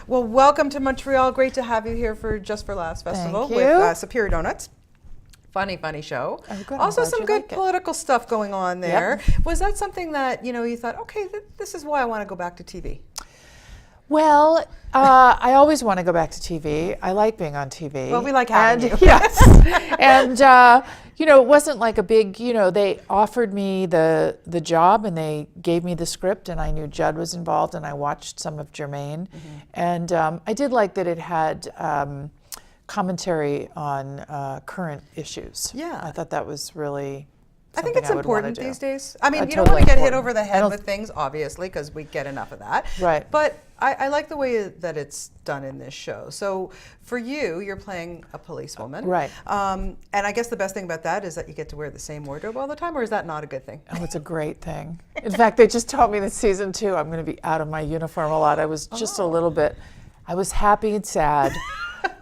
Well, welcome to Montreal. Great to have you here for Just for Laughs Festival Thank you. with Superior Donuts. Funny show. Oh, good. Also I'm glad some you good like it. political stuff going on there. Yep. Was that something that, you thought, okay, this is why I want to go back to TV? Well, I always want to go back to TV. I like being on TV. Well, we like having you. Yes. And, it wasn't like a big, they offered me the job and they gave me the script and I knew Judd was involved and I watched some of Jermaine. Mm-hmm. And I did like that it had commentary on current issues. Yeah. I thought that was really I think it's important do. these days. I mean, you don't Totally want to get hit important. over the head with things, obviously, because we get enough of that. Right. But I like the way that it's done in this show. So for you, you're playing a policewoman. Right. And I guess the best thing about that is that you get to wear the same wardrobe all the time, or is that not a good thing? Oh, it's a great thing. In fact, they just told me that season 2, I'm going to be out of my uniform a lot. I was just a little bit, I was happy and sad.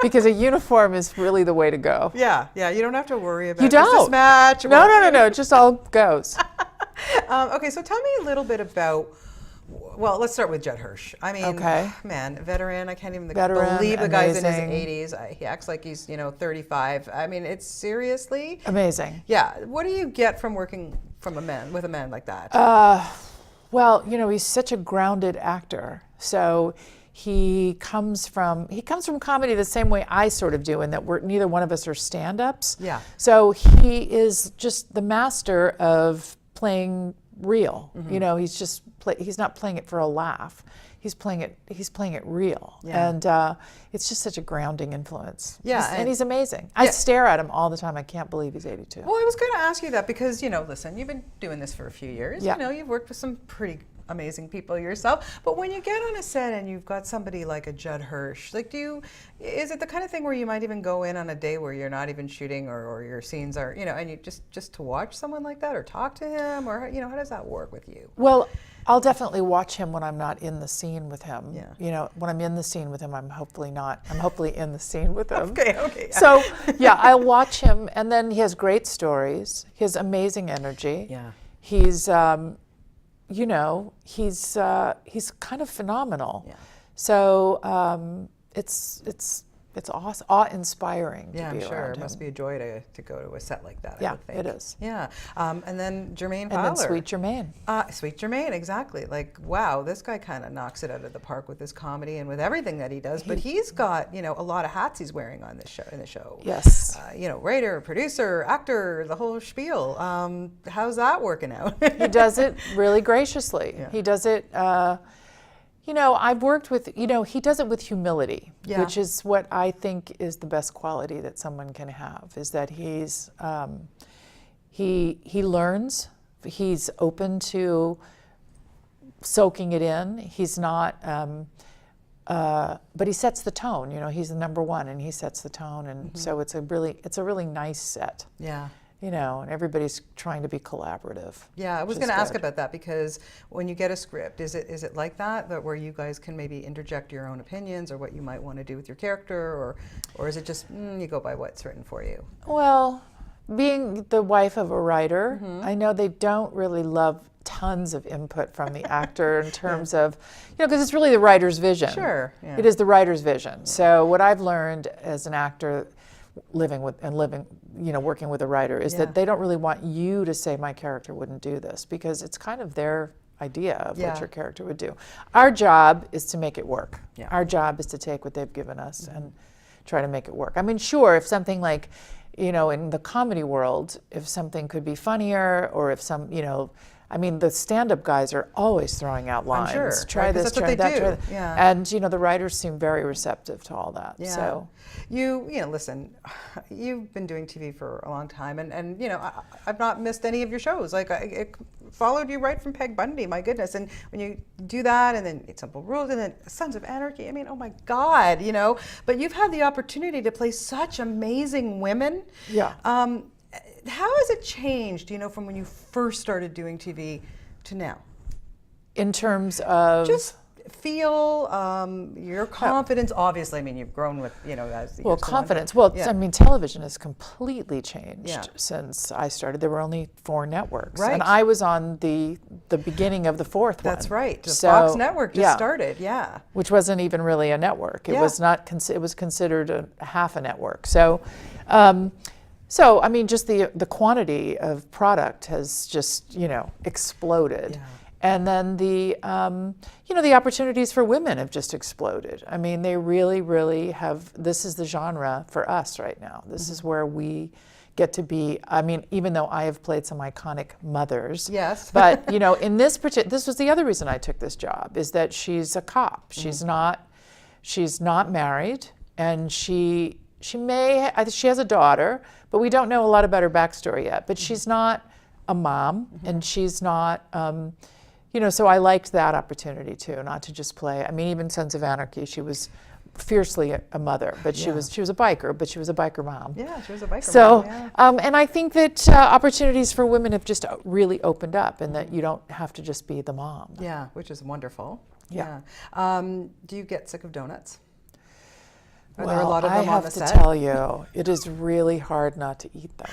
Because a uniform is really the way to go. Yeah, you don't have to worry about you don't. mismatch. No, it just all goes. Okay, so tell me a little bit about, well, let's start with Judd Hirsch. I mean, man, veteran, I can't even believe the guy's in his 80s. He acts like he's, 35. I mean, it's seriously amazing. Yeah, what do you get from working with a man like that? Well, he's such a grounded actor. So he comes from comedy the same way I sort of do, in that neither one of us are stand-ups. Yeah. So he is just the master of playing real. Mm-hmm. He's not playing it for a laugh. He's playing it real. Yeah. And it's just such a grounding influence. Yeah. And he's amazing. I stare at him all the time. I can't believe he's 82. Well, I was going to ask you that because, listen, you've been doing this for a few years. Yeah. You've worked with some pretty amazing people yourself. But when you get on a set and you've got somebody like a Judd Hirsch, is it the kind of thing where you might even go in on a day where you're not even shooting or your scenes are, and you just to watch someone like that or talk to him, or, how does that work with you? Well, I'll definitely watch him when I'm not in the scene with him. Yeah. When I'm in the scene with him, I'm hopefully not. I'm hopefully in the scene with him. Okay. Yeah. So, I'll watch him, and then he has great stories. He has amazing energy. Yeah. He's, he's kind of phenomenal. Yeah. So it's awesome, awe-inspiring to be around sure. him. It must be a joy to go to a set like that, I Yeah, would think. it is. Yeah. And then Jermaine Fowler. And then Sweet Jermaine. Sweet Jermaine, exactly. Like, wow, this guy kind of knocks it out of the park with his comedy and with everything that he does. But he's got, a lot of hats he's wearing on this show. In the show. Yes. Writer, producer, actor, the whole spiel. How's that working out? He does it really graciously. Yeah. He does it. I've worked with, he does it with humility, which is what I think is the best quality that someone can have, is that he's, he learns, he's open to soaking it in. He's not, but he sets the tone, he's the number one and he sets the tone. And so it's a really nice set. Yeah. And everybody's trying to be collaborative. Yeah, I was going to ask about that, because when you get a script, is it like that where you guys can maybe interject your own opinions or what you might want to do with your character, or is it just you go by what's written for you? Well, being the wife of a writer, I know they don't really love tons of input from the actor in terms of, because it's really the writer's vision. Sure. Yeah. It is the writer's vision. So what I've learned as an actor, working with a writer, is that they don't really want you to say, my character wouldn't do this, because it's kind of their idea of what your character would do. Our job is to make it work. Yeah. Our job is to take what they've given us and try to make it work. I mean, sure, if something like, in the comedy world, if something could be funnier, or if the stand-up guys are always throwing out lines. I'm sure. Try this, try that, try that. Yeah. And the writers seem very receptive to all that. Yeah. So listen, you've been doing TV for a long time, and I've not missed any of your shows. Like, I followed you right from Peg Bundy, my goodness. And when you do that, and then It's Simple Rules, and then Sons of Anarchy, I mean, oh my God, But you've had the opportunity to play such amazing women. Yeah. How has it changed, from when you first started doing TV to now? In terms of? Just feel, your confidence? Obviously, I mean, you've grown with, as the years go on, confidence. but- Well, I mean, television has completely changed since I started. There were only 4 networks, Right. and I was on the beginning of the 4th one. That's right. The So, Fox Network just started, which wasn't even really a network. It was not. It was considered a half a network. So, so I mean, just the quantity of product has just exploded. Yeah. And then the the opportunities for women have just exploded. I mean, they really, really have. This is the genre for us right now. This is where we get to be. I mean, even though I have played some iconic mothers, Yes. but in this particular, this was the other reason I took this job, is that she's a cop. She's not married, and she has a daughter, but we don't know a lot about her backstory yet. But she's not a mom, and she's not. So I liked that opportunity too, not to just play. I mean, even Sons of Anarchy, she was fiercely a mother, but she was a biker, but she was a biker mom. Yeah, she was a biker So, mom, and I think that opportunities for women have just really opened up, and that you don't have to just be the mom. Yeah, which is wonderful. Yeah. Do you get sick of donuts? Are Well, there a lot of them I on have the to set? tell you, it is really hard not to eat them.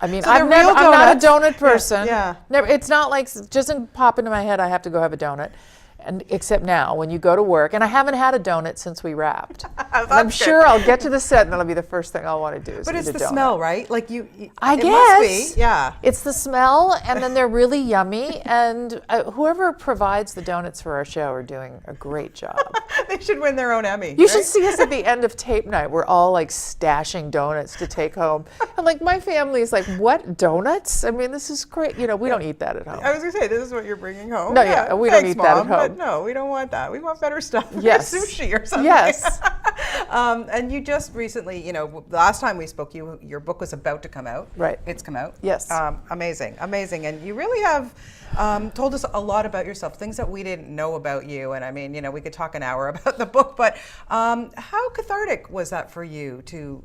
I mean, So they're I'm real not a donuts? donut person. Yeah. Never, it's not like it doesn't pop into my head I have to go have a donut. And except now, when you go to work, and I haven't had a donut since we wrapped. And I'm sure I'll get to the set, and that'll be the first thing I'll want to do. Is But eat it's a the donut. smell, right? Like I it guess. must be. Yeah. It's the smell, and then they're really yummy. And whoever provides the donuts for our show are doing a great job. They should win their own Emmy. You right? should see us at the end of tape night. We're all like stashing donuts to take home. And like my family is like, what, donuts? I mean, this is great. We don't eat that at home. I was going to say, this is what you're bringing home. No, yeah, we don't Thanks, eat that at Mom, But home. no, we don't want that. We want better stuff. Yes. Sushi or something. Yes. And you just recently, the last time we spoke, your book was about to come out. Right. It's come out. Yes. Amazing. And you really have told us a lot about yourself, things that we didn't know about you. And I mean, we could talk an hour about the book, but how cathartic was that for you to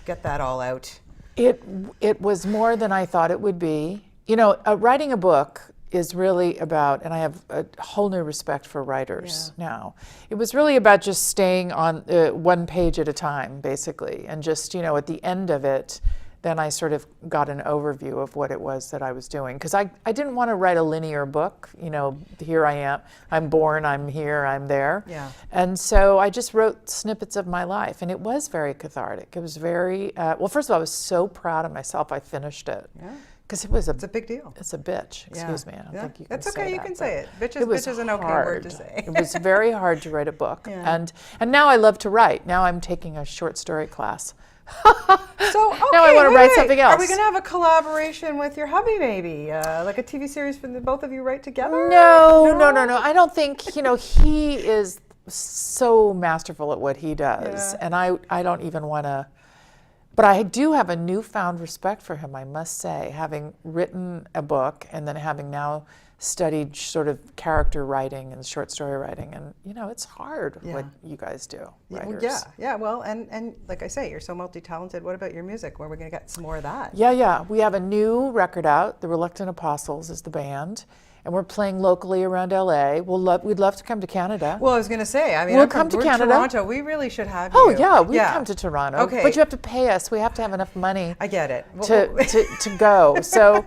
get that all out? It was more than I thought it would be. Writing a book is really about, and I have a whole new respect for writers now. It was really about just staying on one page at a time, basically. And just, at the end of it, then I sort of got an overview of what it was that I was doing. Because I didn't want to write a linear book, here I am, I'm born, I'm here, I'm there. Yeah. And so I just wrote snippets of my life, and it was very cathartic. It was very, well, first of all, I was so proud of myself I finished it. Yeah. Because It's a big deal. It's a bitch. Excuse me. I don't think you can That's say okay. You that, can but say it. Bitch it was is an okay word to say. It was very hard to write a book. Yeah. And now I love to write. Now I'm taking a short story class. So Now I want to write something else. Are we going to have a collaboration with your hubby, maybe? Like a TV series for the both of you write together? No. I don't think, he is so masterful at what he does. Yeah. And I don't even want to. But I do have a newfound respect for him, I must say, having written a book and then having now studied sort of character writing and short story writing. And, it's hard what you guys do, writers. Yeah. Well, and like I say, you're so multi-talented. What about your music? Where are we going to get some more of that? Yeah. We have a new record out. The Reluctant Apostles is the band. And we're playing locally around LA. We'd love to come to Canada. Well, I was going to say, I mean, We'll come to we're Canada. Toronto. We really should have you. Oh yeah, we come to Toronto. Okay. But you have to pay us. We have to have enough money I get it. to go. So,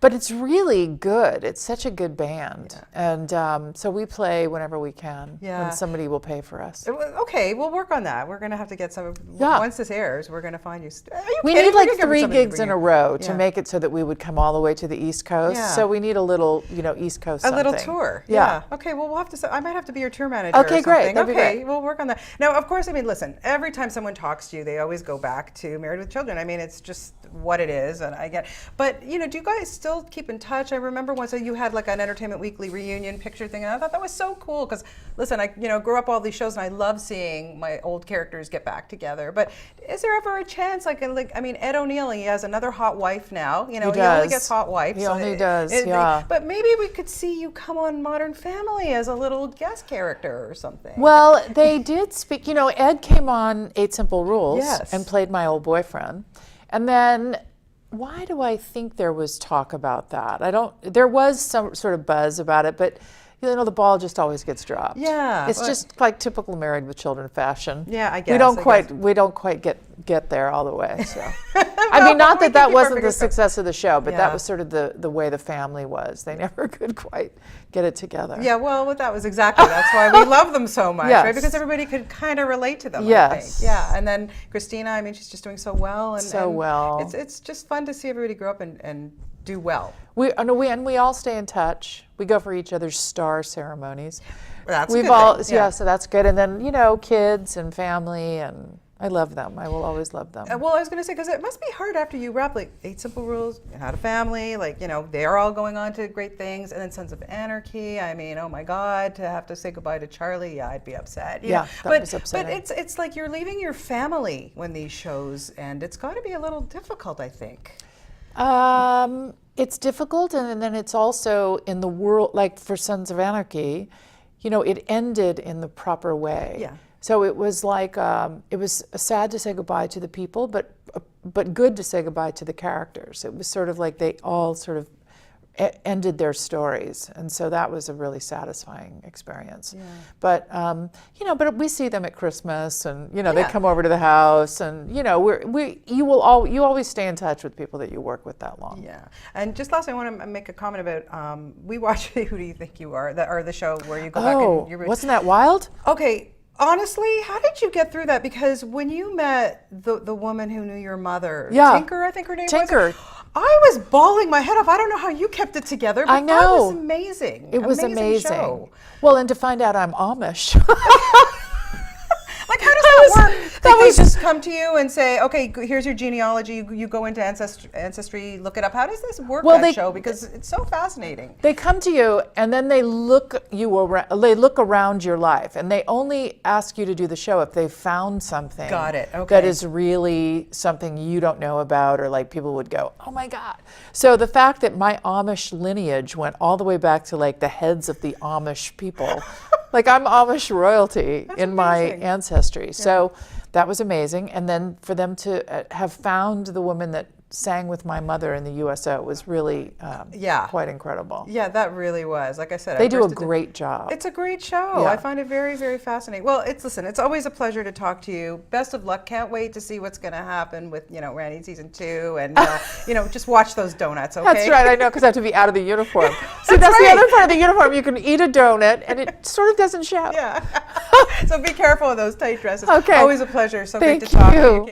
but it's really good. It's such a good band, and so we play whenever we can. Yeah. When somebody will pay for us. Okay, we'll work on that. We're going to have to get some. Yeah. Once this airs, we're going to find you. Are you We kidding? need like could give 3 somebody to gigs bring in a you. row to Yeah. make it so that we would come all the way to the East Coast. Yeah. So we need a little, East Coast A something. little tour. Yeah. Okay, well, we'll have to. I might have to be your tour manager. Okay, or great. something. That'd be Okay, great. we'll work on that. Now, of course, I mean, listen. Every time someone talks to you, they always go back to Married with Children. I mean, it's just what it is, and I get. But do you guys still keep in touch? I remember once you had like an Entertainment Weekly reunion picture thing, and I thought that was so cool because, listen, I grew up all these shows, and I love seeing my old characters get back together. But is there ever a chance, like I mean, Ed O'Neill, he has another hot wife now. He only does. gets hot wives. He only does, yeah. But maybe we could see you come on Modern Family as a little guest character or something. Well, they did speak. Ed came on 8 Simple Rules Yes. and played my old boyfriend. And then, why do I think there was talk about that? There was some sort of buzz about it, but the ball just always gets dropped. Yeah, it's just like typical Married with Children fashion. Yeah, I guess we don't quite get there all the way. So, I mean, not that wasn't the success of the show, but that was sort of the way the family was. They never could quite get it together. Yeah, well, that was exactly. That's why we love them so much, yes. right? Because everybody could kind of relate to them. Yes. I think. Yeah, and then Christina. I mean, she's just doing so well, and it's just fun to see everybody grow up and do well. We all stay in touch. We go for each other's star ceremonies. That's a good thing. Yeah, so that's good. And then kids and family, and I love them. I will always love them. Well, I was going to say, because it must be hard after you wrap like 8 Simple Rules, you had a family, they're all going on to great things, and then Sons of Anarchy. I mean, oh my God, to have to say goodbye to Charlie, yeah, I'd be upset. That was upsetting. But it's like you're leaving your family when these shows end. It's got to be a little difficult, I think. It's difficult, and then it's also in the world, like for Sons of Anarchy, it ended in the proper way. Yeah. So it was like, it was sad to say goodbye to the people, but good to say goodbye to the characters. It was sort of like they all sort of ended their stories, and so that was a really satisfying experience. Yeah. But but we see them at Christmas, and they come over to the house, and you always stay in touch with people that you work with that long. Yeah, and just lastly, I want to make a comment about we watched Who Do You Think You Are, the show where you go back and you wasn't that wild? Okay. Honestly, how did you get through that? Because when you met the woman who knew your mother, Tinker, I think her name was. I was bawling my head off. I don't know how you kept it together, but I know. That was amazing. It was amazing. Show. Well, and to find out I'm Amish. Like, how does that work? They just come to you and say, okay, here's your genealogy. You go into Ancestry, look it up. How does this work, show? Because it's so fascinating. They come to you, and then they look around your life, and they only ask you to do the show if they found something that is really something you don't know about, or like people would go, oh my God. So the fact that my Amish lineage went all the way back to like the heads of the Amish people, like I'm Amish royalty in my ancestry. So that was amazing. And then for them to have found the woman that sang with my mother in the USO was really quite incredible. Yeah, that really was. Like I said, they do a great job. It's a great show. Yeah. I find it very, very fascinating. Well, it's always a pleasure to talk to you. Best of luck. Can't wait to see what's going to happen with Randy season 2, and just watch those donuts. Okay. That's right. I know, because I have to be out of the uniform. See, that's the other part of the uniform. You can eat a donut, and it sort of doesn't show. Yeah. So be careful of those tight dresses. Okay. Always a pleasure. So Thank great to talk to you.